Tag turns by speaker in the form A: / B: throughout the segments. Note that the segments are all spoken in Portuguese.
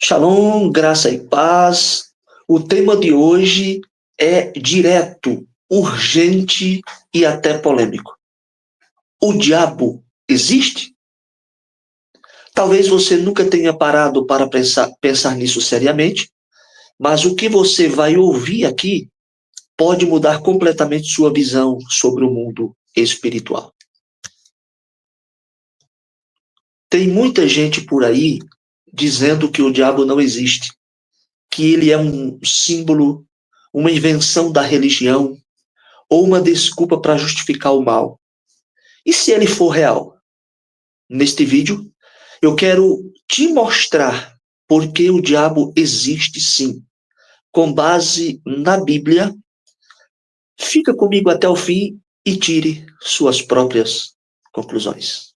A: Shalom, graça e paz. O tema de hoje é direto, urgente e até polêmico. O diabo existe? Talvez você nunca tenha parado para pensar nisso seriamente, mas o que você vai ouvir aqui pode mudar completamente sua visão sobre o mundo espiritual. Tem muita gente por aí dizendo que o diabo não existe, que ele é um símbolo, uma invenção da religião ou uma desculpa para justificar o mal. E se ele for real? Neste vídeo, eu quero te mostrar por que o diabo existe sim, com base na Bíblia. Fica comigo até o fim e tire suas próprias conclusões.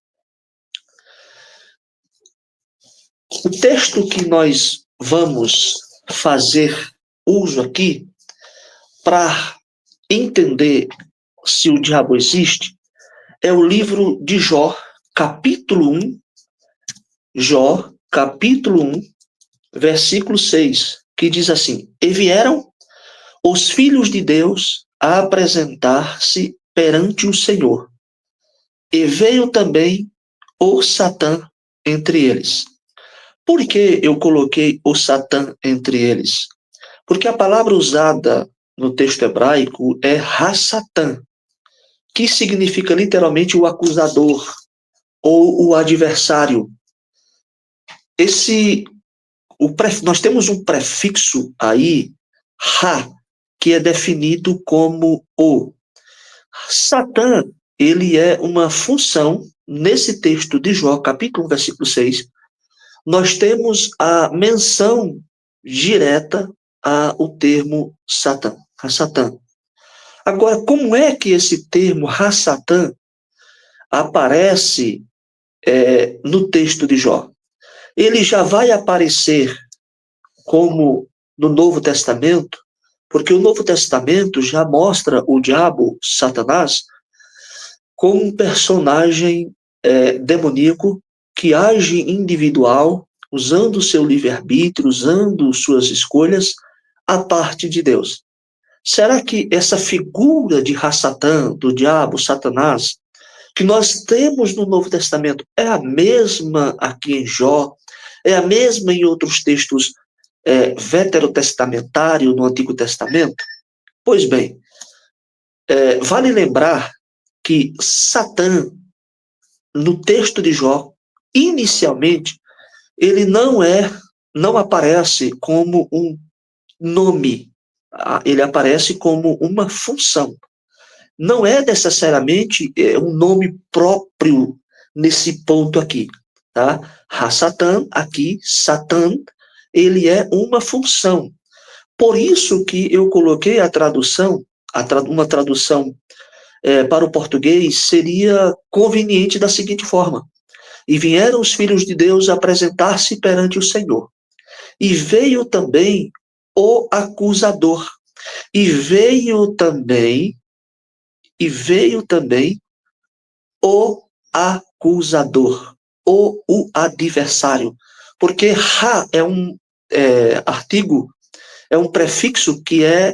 A: O texto que nós vamos fazer uso aqui para entender se o diabo existe é o livro de Jó, capítulo 1, Jó, capítulo 1, versículo 6, que diz assim: E vieram os filhos de Deus a apresentar-se perante o Senhor, e veio também o Satã entre eles. Por que eu coloquei o Satã entre eles? Porque a palavra usada no texto hebraico é ha-Satã, que significa literalmente o acusador ou o adversário. Nós temos um prefixo aí, ha, que é definido como o. Satã, ele é uma função, nesse texto de Jó, capítulo 1, versículo 6, nós temos a menção direta ao termo Satã, ha-Satã. Agora, como é que esse termo ha-Satã aparece no texto de Jó? Ele já vai aparecer como no Novo Testamento, porque o Novo Testamento já mostra o diabo, Satanás, como um personagem demoníaco que age individual, usando o seu livre-arbítrio, usando suas escolhas, a parte de Deus. Será que essa figura de ha-Satã, do diabo, Satanás, que nós temos no Novo Testamento, é a mesma aqui em Jó? É a mesma em outros textos veterotestamentários no Antigo Testamento? Pois bem, vale lembrar que Satã, no texto de Jó, inicialmente, ele não aparece como um nome, ele aparece como uma função. Não é necessariamente um nome próprio nesse ponto aqui, tá? Ha-Satã, aqui, Satã, ele é uma função. Por isso que eu coloquei a tradução, uma tradução para o português seria conveniente da seguinte forma: E vieram os filhos de Deus apresentar-se perante o Senhor. E veio também o acusador. E veio também o acusador, ou o adversário. Porque ha é um artigo, é um prefixo que é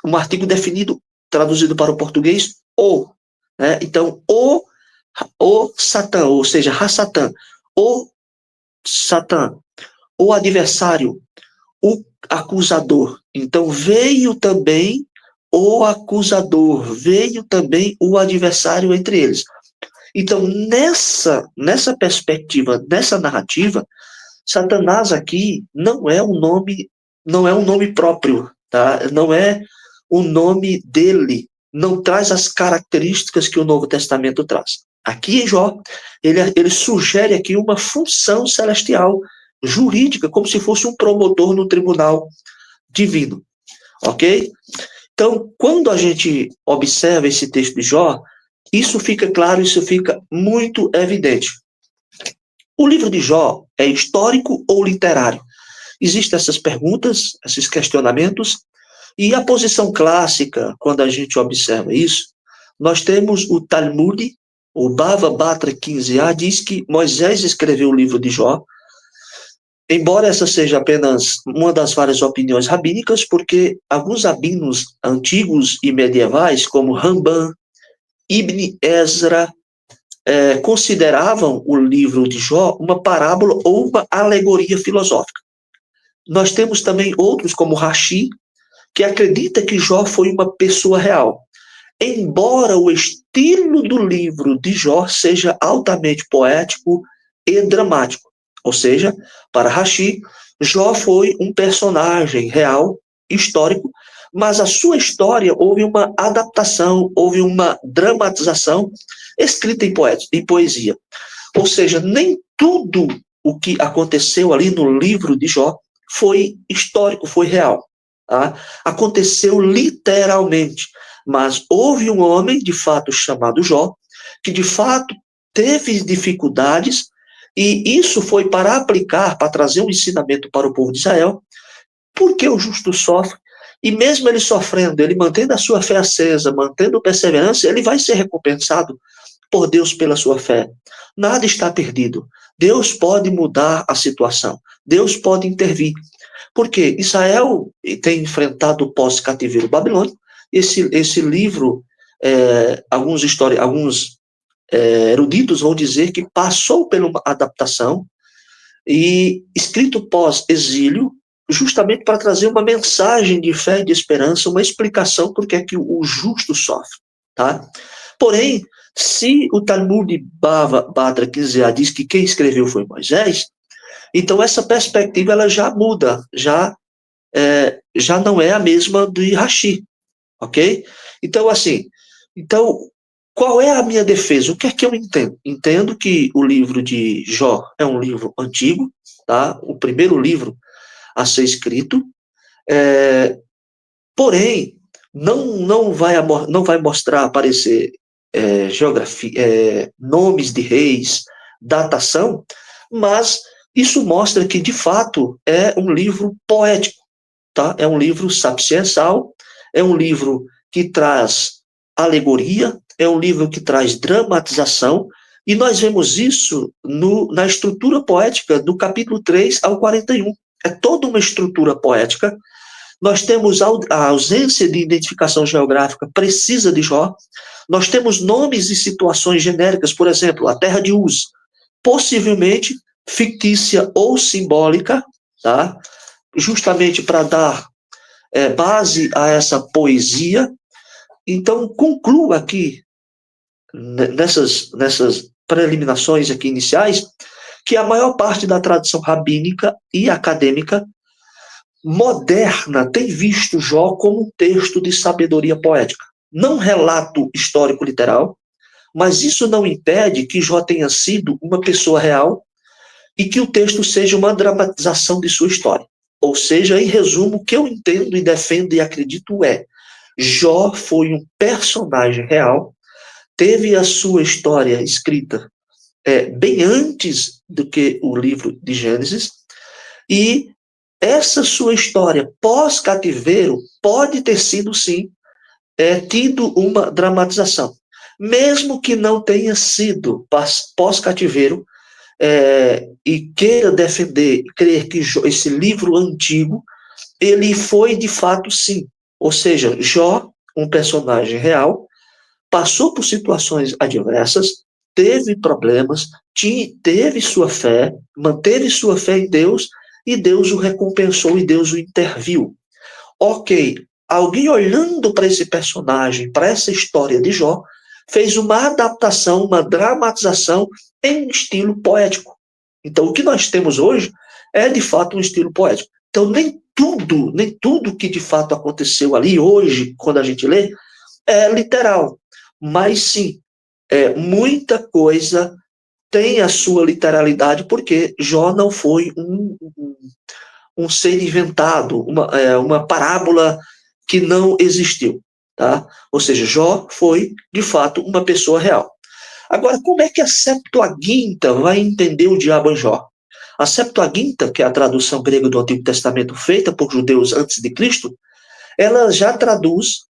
A: um artigo definido, traduzido para o português, o. Né? Então, o Satã, ou seja, ha-Satã, o Satã, o adversário, o acusador. Então, veio também o acusador, veio também o adversário entre eles. Então, nessa perspectiva, nessa narrativa, Satanás aqui não é um nome próprio, tá? Não é o nome dele, não traz as características que o Novo Testamento traz. Aqui em Jó, ele sugere aqui uma função celestial, jurídica, como se fosse um promotor no tribunal divino, ok? Então, quando a gente observa esse texto de Jó, isso fica claro, isso fica muito evidente. O livro de Jó é histórico ou literário? Existem essas perguntas, esses questionamentos, e a posição clássica, quando a gente observa isso, nós temos o Talmud, o Bava Batra 15a, diz que Moisés escreveu o livro de Jó, embora essa seja apenas uma das várias opiniões rabínicas, porque alguns rabinos antigos e medievais, como Ramban, Ibn Ezra, consideravam o livro de Jó uma parábola ou uma alegoria filosófica. Nós temos também outros, como Rashi, que acredita que Jó foi uma pessoa real. Embora o estilo do livro de Jó seja altamente poético e dramático. Ou seja, para Rashi, Jó foi um personagem real, histórico, mas a sua história houve uma adaptação, houve uma dramatização escrita em poesia. Ou seja, nem tudo o que aconteceu ali no livro de Jó foi histórico, foi real. Tá? Aconteceu literalmente. Mas houve um homem, de fato, chamado Jó, que de fato teve dificuldades, e isso foi para aplicar, para trazer um ensinamento para o povo de Israel, porque o justo sofre, e mesmo ele sofrendo, ele mantendo a sua fé acesa, mantendo perseverança, ele vai ser recompensado por Deus pela sua fé. Nada está perdido. Deus pode mudar a situação. Deus pode intervir. Porque Israel tem enfrentado o pós-cativeiro babilônico. Esse livro, alguns eruditos vão dizer que passou por uma adaptação e escrito pós-exílio, justamente para trazer uma mensagem de fé e de esperança, uma explicação por que é que o justo sofre. Tá? Porém, se o Talmud Bavla Kinsea diz que quem escreveu foi Moisés, então essa perspectiva ela já muda, já não é a mesma do Rashi, ok? Então, assim, qual é a minha defesa? O que é que eu entendo? Entendo que o livro de Jó é um livro antigo, tá? O primeiro livro a ser escrito, porém, não vai mostrar, aparecer geografia, nomes de reis, datação, mas isso mostra que, de fato, é um livro poético, tá? É um livro sapiencial, é um livro que traz alegoria, é um livro que traz dramatização, e nós vemos isso na estrutura poética do capítulo 3 ao 41. É toda uma estrutura poética. Nós temos a ausência de identificação geográfica precisa de Jó. Nós temos nomes e situações genéricas, por exemplo, a terra de Uz, possivelmente fictícia ou simbólica, tá? Justamente para dar base a essa poesia. Então, concluo aqui, nessas preliminações aqui iniciais, que a maior parte da tradição rabínica e acadêmica moderna tem visto Jó como um texto de sabedoria poética. Não relato histórico literal, mas isso não impede que Jó tenha sido uma pessoa real e que o texto seja uma dramatização de sua história. Ou seja, em resumo, o que eu entendo e defendo e acredito Jó foi um personagem real, teve a sua história escrita bem antes do que o livro de Gênesis, e essa sua história pós-cativeiro pode ter sido, sim, tido uma dramatização. Mesmo que não tenha sido pós-cativeiro, e queira defender, crer que esse livro antigo, ele foi de fato, sim. Ou seja, Jó, um personagem real, passou por situações adversas, teve problemas, teve sua fé, manteve sua fé em Deus, e Deus o recompensou e Deus o interviu. Ok, alguém olhando para esse personagem, para essa história de Jó, fez uma adaptação, uma dramatização em estilo poético. Então, o que nós temos hoje é, de fato, um estilo poético. Então, nem tudo que, de fato, aconteceu ali hoje, quando a gente lê, é literal. Mas, sim, muita coisa tem a sua literalidade, porque Jó não foi um ser inventado, uma parábola que não existiu. Tá? Ou seja, Jó foi, de fato, uma pessoa real. Agora, como é que a Septuaginta vai entender o diabo em Jó? A Septuaginta, que é a tradução grega do Antigo Testamento feita por judeus antes de Cristo, ela já traduz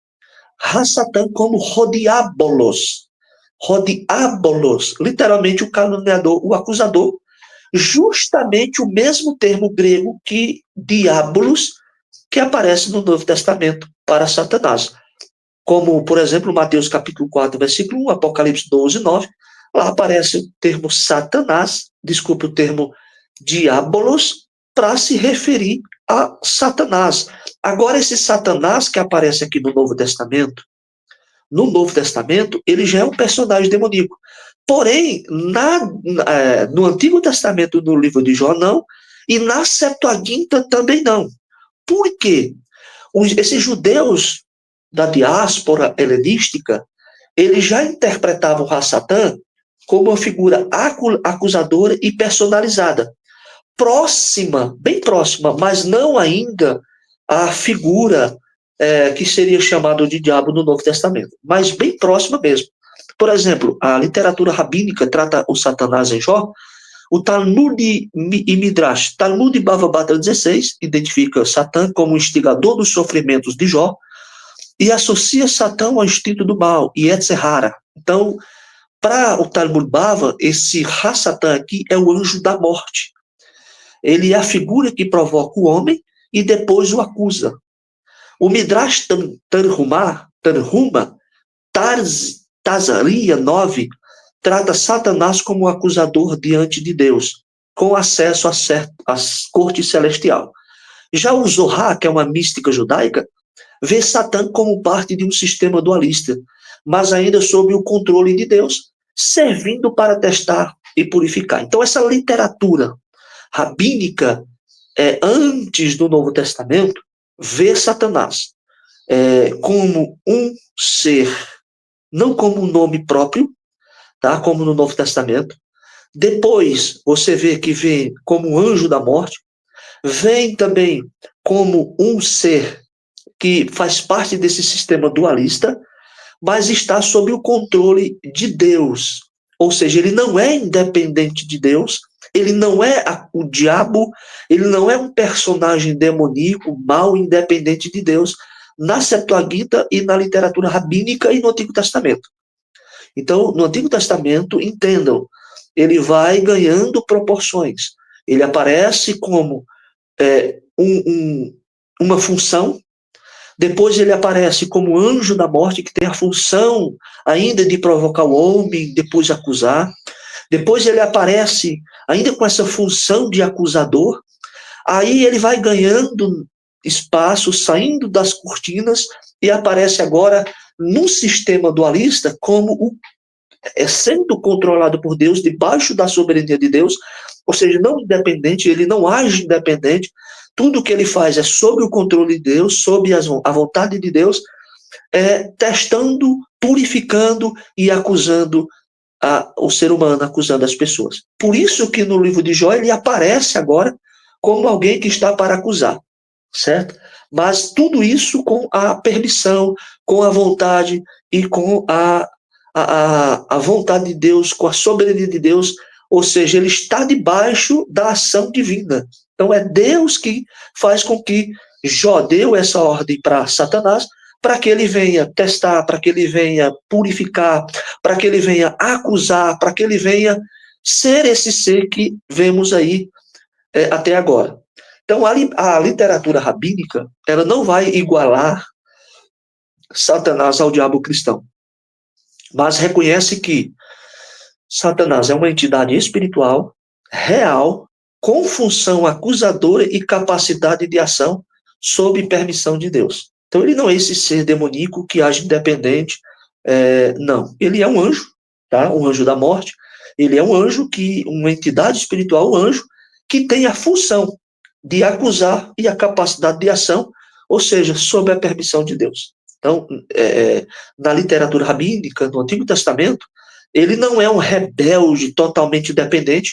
A: Hassatan como Rodiabolos. Rodiabolos, literalmente o caluniador, o acusador. justamente o mesmo termo grego que diabolos, que aparece no Novo Testamento para Satanás. Como, por exemplo, Mateus capítulo 4, versículo 1, Apocalipse 12, 9, lá aparece o termo Satanás, desculpe, o termo diabolos, para se referir a Satanás. Agora, esse Satanás que aparece aqui no Novo Testamento, ele já é um personagem demoníaco. Porém, no Antigo Testamento, no livro de Jó, não, e na Septuaginta também não. Por quê? Esses judeus da diáspora helenística, eles já interpretavam o Satã como uma figura acusadora e personalizada. Próxima, bem próxima, mas não ainda a figura que seria chamado de diabo no Novo Testamento, mas bem próxima mesmo. Por exemplo, a literatura rabínica trata o Satanás em Jó. O Talmud e Midrash, Talmud Bava Batra 16, identifica Satã como instigador dos sofrimentos de Jó e associa Satã ao instinto do mal, e Yetzerara. Então, para o Talmud Bava, esse Ha-Satã aqui é o anjo da morte. Ele é a figura que provoca o homem e depois o acusa. O Midrash Tanhuma, Tazaria 9, trata Satanás como acusador diante de Deus, com acesso à corte celestial. Já o Zohar, que é uma mística judaica, vê Satã como parte de um sistema dualista, mas ainda sob o controle de Deus, servindo para testar e purificar. Então, essa literatura rabínica, antes do Novo Testamento, vê Satanás como um ser, não como um nome próprio, tá? Como no Novo Testamento. Depois, você vê que vem como anjo da morte, vem também como um ser que faz parte desse sistema dualista, mas está sob o controle de Deus. Ou seja, ele não é independente de Deus, ele não é o diabo, ele não é um personagem demoníaco, mal, independente de Deus, na Septuaginta e na literatura rabínica e no Antigo Testamento. Então, no Antigo Testamento, entendam, ele vai ganhando proporções. Ele aparece como uma função, depois ele aparece como anjo da morte, que tem a função ainda de provocar o homem, depois acusar. Depois ele aparece ainda com essa função de acusador. Aí ele vai ganhando espaço, saindo das cortinas, e aparece agora num sistema dualista como sendo controlado por Deus, debaixo da soberania de Deus, ou seja, não independente, ele não age independente, tudo que ele faz é sob o controle de Deus, sob a vontade de Deus, testando, purificando e acusando o ser humano, acusando as pessoas. Por isso que no livro de Jó ele aparece agora como alguém que está para acusar, certo? Mas tudo isso com a permissão, com a vontade e com a vontade de Deus, com a soberania de Deus, ou seja, ele está debaixo da ação divina. Então é Deus que faz com que Jó deu essa ordem para Satanás, para que ele venha testar, para que ele venha purificar, para que ele venha acusar, para que ele venha ser esse ser que vemos aí até agora. Então a literatura rabínica, ela não vai igualar Satanás ao diabo cristão, mas reconhece que Satanás é uma entidade espiritual, real, com função acusadora e capacidade de ação sob permissão de Deus. Então ele não é esse ser demoníaco que age independente, não. Ele é um anjo, tá? Um anjo da morte. Ele é um anjo uma entidade espiritual, um anjo que tem a função de acusar e a capacidade de ação, ou seja, sob a permissão de Deus. Então, na literatura rabínica, no Antigo Testamento, ele não é um rebelde totalmente independente,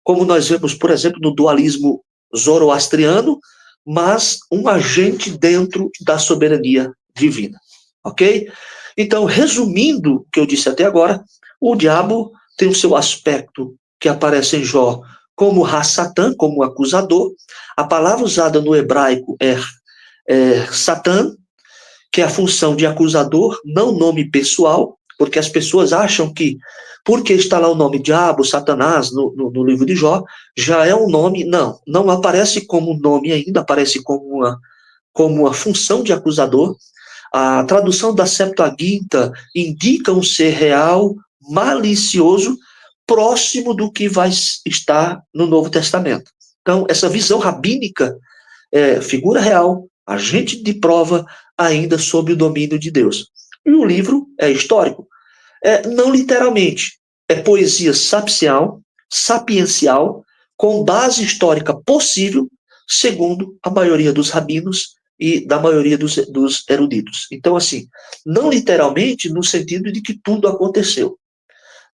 A: como nós vemos, por exemplo, no dualismo zoroastriano, mas um agente dentro da soberania divina, ok? Então, resumindo o que eu disse até agora, o diabo tem o seu aspecto que aparece em Jó como Ha-Satã, como acusador. A palavra usada no hebraico é Satã, que é a função de acusador, não nome pessoal, Porque as pessoas acham que, porque está lá o nome diabo, Satanás, no livro de Jó, já é um nome. Não, não aparece como nome ainda, aparece como uma função de acusador. A tradução da Septuaginta indica um ser real, malicioso, próximo do que vai estar no Novo Testamento. Então, essa visão rabínica é figura real, agente de prova, ainda sob o domínio de Deus. E o livro é histórico. Não literalmente, é poesia sapiencial, com base histórica possível, segundo a maioria dos rabinos e da maioria dos eruditos. Então, assim, não literalmente no sentido de que tudo aconteceu,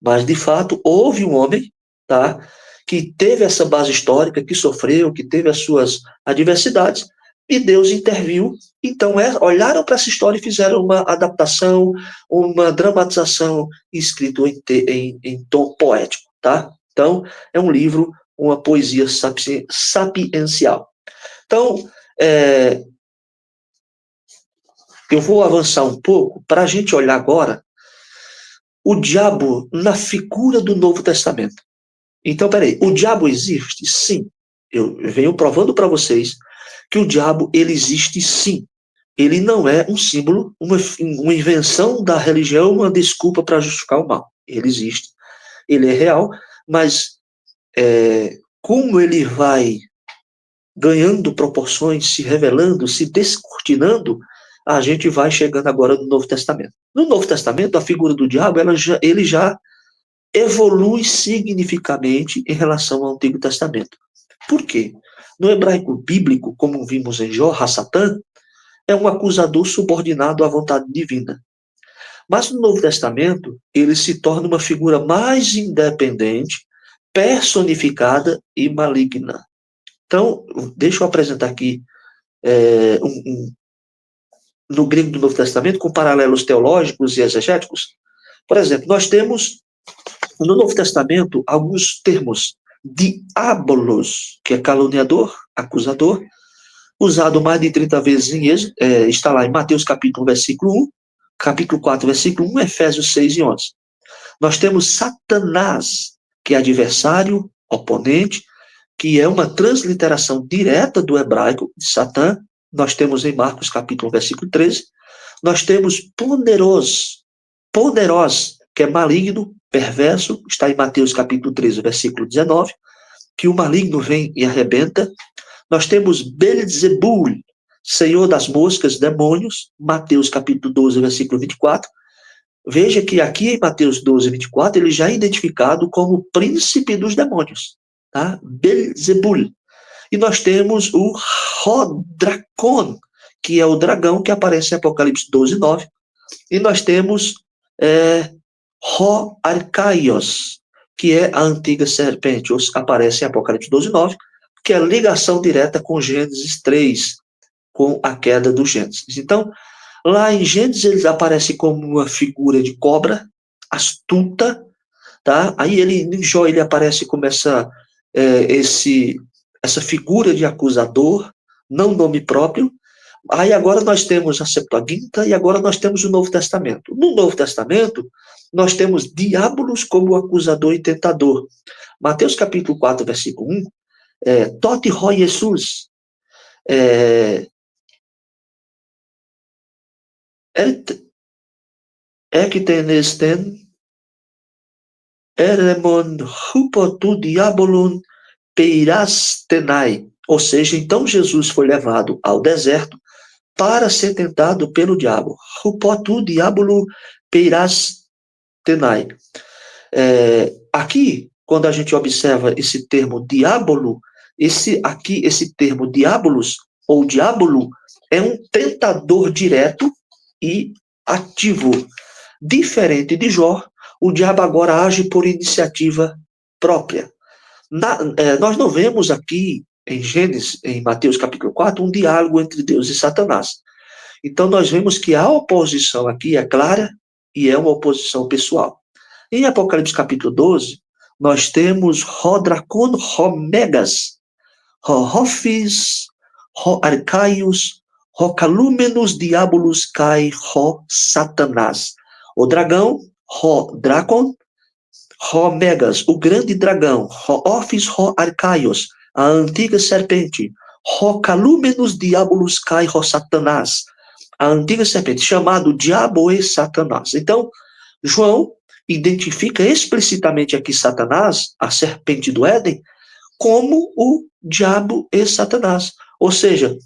A: mas, de fato, houve um homem, tá, que teve essa base histórica, que sofreu, que teve as suas adversidades, e Deus interviu. Então, olharam para essa história e fizeram uma adaptação, uma dramatização escrito em tom poético, tá? Então, é um livro, uma poesia sapiencial. Então, eu vou avançar um pouco para a gente olhar agora o diabo na figura do Novo Testamento. Então, peraí, o diabo existe? Sim. Eu venho provando para vocês que o diabo, ele existe sim. Ele não é um símbolo, uma invenção da religião, uma desculpa para justificar o mal. Ele existe, ele é real, mas como ele vai ganhando proporções, se revelando, se descortinando, a gente vai chegando agora no Novo Testamento. No Novo Testamento, a figura do diabo, ele já evolui significativamente em relação ao Antigo Testamento. Por quê? No hebraico bíblico, como vimos em Jó, Satã é um acusador subordinado à vontade divina. Mas no Novo Testamento, ele se torna uma figura mais independente, personificada e maligna. Então, deixa eu apresentar aqui no grego do Novo Testamento, com paralelos teológicos e exegéticos. Por exemplo, nós temos no Novo Testamento alguns termos. Diabolos, que é caluniador, acusador, usado mais de 30 vezes em Êxodo, está lá em Mateus capítulo 1, versículo 1, capítulo 4, versículo 1, Efésios 6 e 11. Nós temos Satanás, que é adversário, oponente, que é uma transliteração direta do hebraico de Satã. Nós temos em Marcos capítulo 1, versículo 13. Nós temos poderoso, que é maligno, perverso, está em Mateus capítulo 13, versículo 19, que o maligno vem e arrebenta. Nós temos Belzebul, senhor das moscas, demônios, Mateus capítulo 12, versículo 24. Veja que aqui em Mateus 12, 24, ele já é identificado como príncipe dos demônios, tá? Belzebul. E nós temos o Rodracon, que é o dragão que aparece em Apocalipse 12, 9. E nós temos Ho-Arcaios, que é a antiga serpente, aparece em Apocalipse 12, 9, que é a ligação direta com Gênesis 3, com a queda do Gênesis. Então, lá em Gênesis ele aparece como uma figura de cobra, astuta, tá? Aí em Jó ele aparece como essa figura de acusador, não nome próprio. Aí agora nós temos a Septuaginta e agora nós temos o Novo Testamento. No Novo Testamento, nós temos diabolos como acusador e tentador. Mateus capítulo 4, versículo 1, Toti ho Jesus, ektenesten eremon hupotu diabolon peirastenai. Ou seja, então Jesus foi levado ao deserto para ser tentado pelo diabo. Hupotu diabolo peirastenai. Aqui, quando a gente observa esse termo diabolo, esse termo diabolos ou diabolo é um tentador direto e ativo. Diferente de Jó, o diabo agora age por iniciativa própria. Nós não vemos aqui em Gênesis, em Mateus capítulo 4, um diálogo entre Deus e Satanás. Então nós vemos que a oposição aqui é clara e é uma oposição pessoal. Em Apocalipse capítulo 12, nós temos Rodracon, Romegas, Rofis, Arcaios, Rocalúmenos, Diabolos, Cai, Satanás. O dragão, ho dracon, ho megas, o grande dragão, ho ophis, ho arcaios, a antiga serpente, ho calumenos diabolus kai, ho satanás, a antiga serpente, chamado diabo e Satanás. Então, João identifica explicitamente aqui Satanás, a serpente do Éden, como o diabo e Satanás. Ou seja,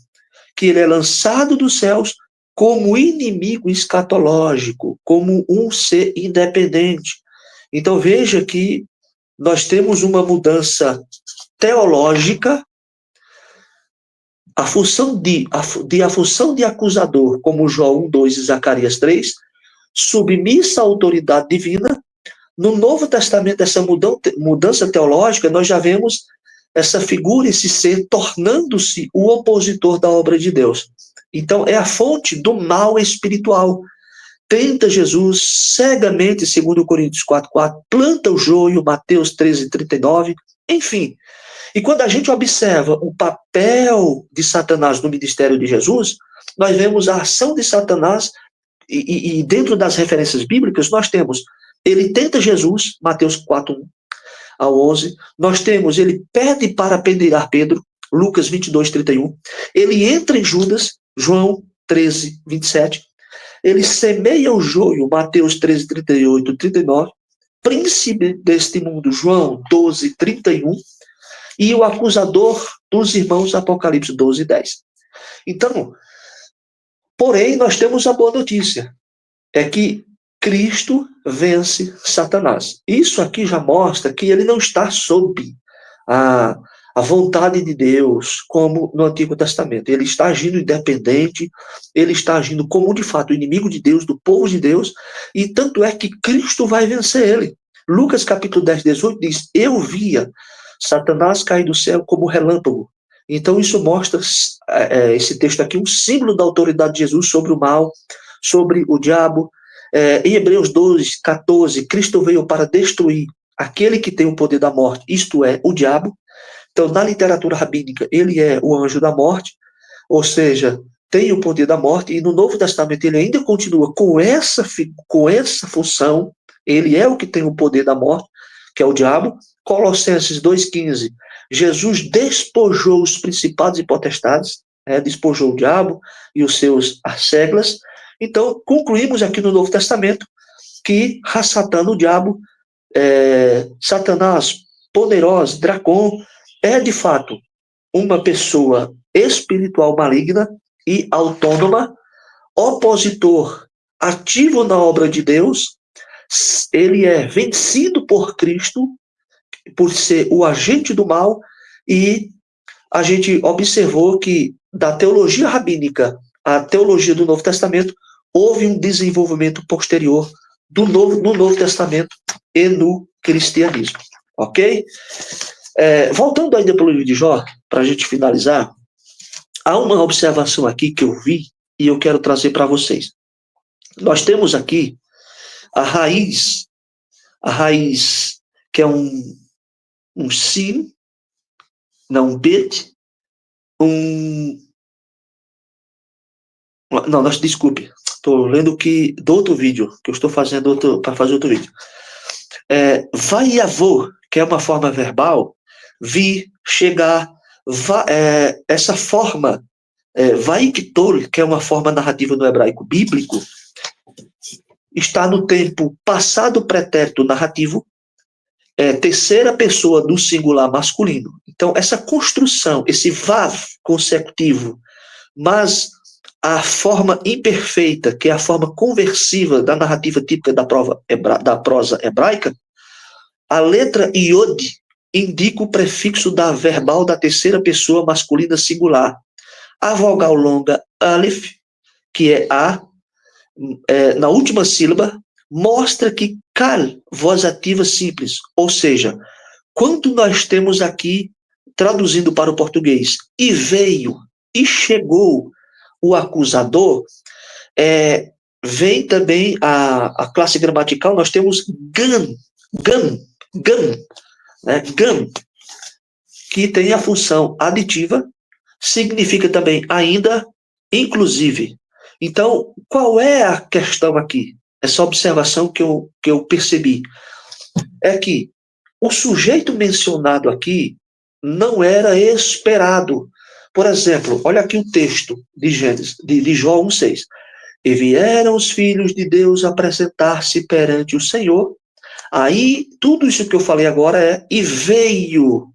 A: que ele é lançado dos céus como inimigo escatológico, como um ser independente. Então veja que nós temos uma mudança teológica, a função de acusador, como João 1:2 e Zacarias 3, submissa à autoridade divina. No Novo Testamento, essa mudança teológica, nós já vemos essa figura, esse ser, tornando-se o opositor da obra de Deus. Então, é a fonte do mal espiritual. Tenta Jesus cegamente, segundo Coríntios 4:4, planta o joio, Mateus 13:39, enfim. E quando a gente observa o papel de Satanás no ministério de Jesus, nós vemos a ação de Satanás, e dentro das referências bíblicas, nós temos, ele tenta Jesus, Mateus 4:1-11, nós temos, ele pede para apedrejar Pedro, Lucas 22:31, ele entra em Judas, João 13:27, ele semeia o joio, Mateus 13:38-39, príncipe deste mundo, João 12:31, e o acusador dos irmãos, Apocalipse 12:10. Então, porém, nós temos a boa notícia, é que Cristo vence Satanás. Isso aqui já mostra que ele não está sob a vontade de Deus, como no Antigo Testamento. Ele está agindo independente, ele está agindo como, de fato, o inimigo de Deus, do povo de Deus, e tanto é que Cristo vai vencer ele. Lucas capítulo 10:18 diz, eu via Satanás cair do céu como relâmpago. Então isso mostra, esse texto aqui, um símbolo da autoridade de Jesus sobre o mal, sobre o diabo. Em Hebreus 12:14, Cristo veio para destruir aquele que tem o poder da morte, isto é, o diabo. Então, na literatura rabínica, ele é o anjo da morte, ou seja, tem o poder da morte, e no Novo Testamento ele ainda continua com essa função, ele é o que tem o poder da morte, que é o diabo. Colossenses 2:15, Jesus despojou os principados e potestades, despojou o diabo e os seus asseglas. Então, concluímos aqui no Novo Testamento que Satã, o diabo, Satanás, poderoso, Dracon, é de fato uma pessoa espiritual maligna e autônoma, opositor ativo na obra de Deus. Ele é vencido por Cristo, por ser o agente do mal, e a gente observou que da teologia rabínica à teologia do Novo Testamento houve um desenvolvimento posterior no Novo Testamento e no cristianismo, ok? Voltando ainda para o livro de Jó, para a gente finalizar, há uma observação aqui que eu vi e eu quero trazer para vocês. Nós temos aqui a raiz que é um sin, não um bet, não, desculpe, estou lendo do outro vídeo, que eu estou fazendo para fazer outro vídeo. Vai avô, que é uma forma verbal, vir, chegar, essa forma, vai ktol, que é uma forma narrativa no hebraico bíblico, está no tempo passado pretérito narrativo, terceira pessoa do singular masculino. Então, essa construção, esse vav consecutivo, mas a forma imperfeita, que é a forma conversiva da narrativa típica da prosa hebraica, a letra iod indica o prefixo da verbal da terceira pessoa masculina singular. A vogal longa aleph, que é a, na última sílaba, mostra que kal, voz ativa simples, ou seja, quando nós temos aqui, traduzindo para o português, e veio, e chegou o acusador, vem também a classe gramatical, nós temos gam, né, gam, que tem a função aditiva, significa também ainda, inclusive. Então, qual é a questão aqui? essa observação que eu percebi, é que o sujeito mencionado aqui não era esperado. Por exemplo, olha aqui o texto de Gênesis, de Jó 1,6. E vieram os filhos de Deus apresentar-se perante o Senhor. Aí, tudo isso que eu falei agora e veio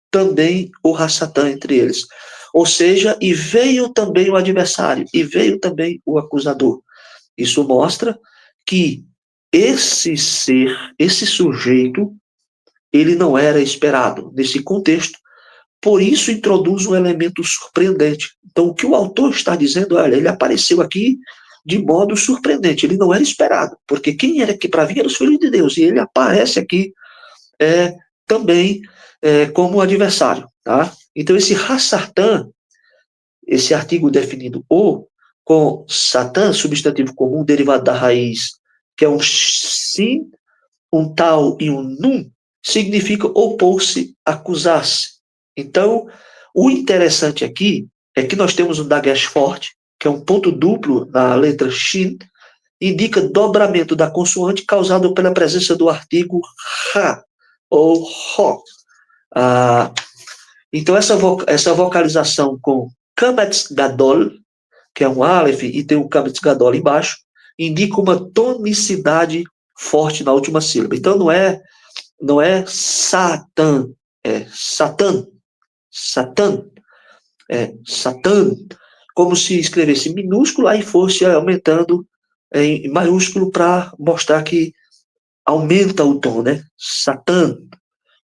A: também o Hassatã entre eles. Ou seja, e veio também o adversário, e veio também o acusador. Isso mostra que esse ser, esse sujeito, ele não era esperado nesse contexto, por isso introduz um elemento surpreendente. Então, o que o autor está dizendo, olha, ele apareceu aqui de modo surpreendente, ele não era esperado, porque quem era que para vir eram os filhos de Deus, e ele aparece aqui também como adversário. Tá? Então, esse Hassatã, esse artigo definido o, com Satã, substantivo comum, derivado da raiz, que é um sim, um tal e um num, significa opor-se, acusar-se. Então, o interessante aqui é que nós temos um dagesh forte, que é um ponto duplo na letra shin, indica dobramento da consoante causado pela presença do artigo ha, ou ho. Então, essa vocalização com kametz gadol, que é um aleph, e tem um kametz gadol embaixo, indica uma tonicidade forte na última sílaba. Então, não é Satã, é Satã, Satã, Satã, como se escrevesse minúsculo, aí fosse aumentando em maiúsculo para mostrar que aumenta o tom, né? Satã.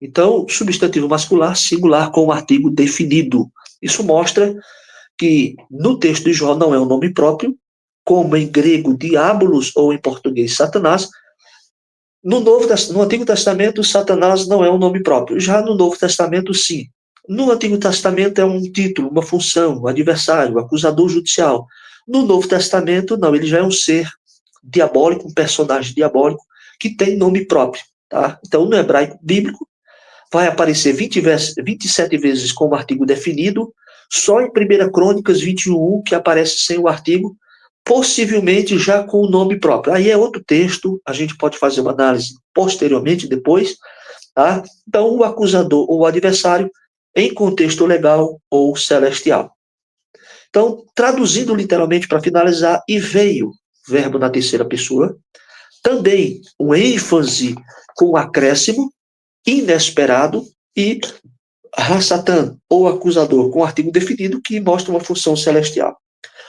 A: Então, substantivo mascular, singular, com o artigo definido. Isso mostra que no texto de Jó não é um nome próprio, como em grego diabolos ou em português Satanás. No Antigo Testamento, Satanás não é um nome próprio. Já no Novo Testamento, sim. No Antigo Testamento é um título, uma função, um adversário, um acusador judicial. No Novo Testamento, não, ele já é um ser diabólico, um personagem diabólico, que tem nome próprio. Tá? Então, no hebraico bíblico, vai aparecer 27 vezes com o artigo definido, só em 1 Crônicas 21, que aparece sem o artigo, possivelmente já com o nome próprio. Aí é outro texto, a gente pode fazer uma análise posteriormente, depois. Tá? Então, o acusador ou o adversário em contexto legal ou celestial. Então, traduzindo literalmente para finalizar, e veio, verbo na terceira pessoa, também um ênfase com acréscimo, inesperado, e Hassatã, ou acusador, com artigo definido, que mostra uma função celestial.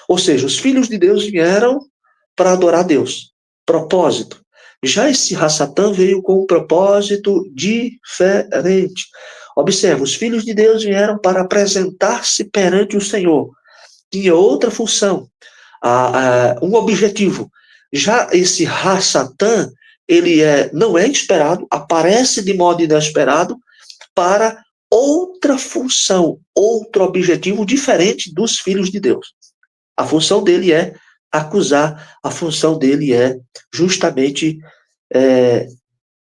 A: Ou seja, os filhos de Deus vieram para adorar Deus. Propósito. Já esse Hassatã veio com um propósito diferente. Observa, os filhos de Deus vieram para apresentar-se perante o Senhor. Tinha outra função, um objetivo. Já esse Hassatã, ele não é esperado, aparece de modo inesperado para outra função, outro objetivo diferente dos filhos de Deus. A função dele é acusar, a função dele é justamente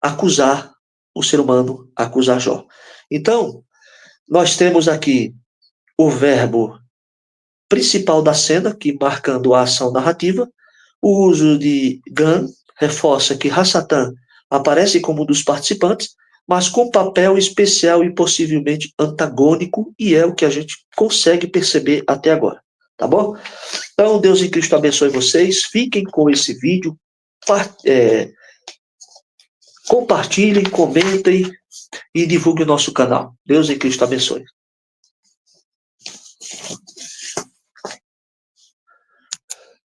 A: acusar o ser humano, acusar Jó. Então, nós temos aqui o verbo principal da cena, que marcando a ação narrativa, o uso de gan, reforça que Hassatã aparece como um dos participantes, mas com papel especial e possivelmente antagônico, e é o que a gente consegue perceber até agora. Tá bom? Então, Deus em Cristo abençoe vocês. Fiquem com esse vídeo. Compartilhem, comentem e divulguem o nosso canal. Deus em Cristo abençoe.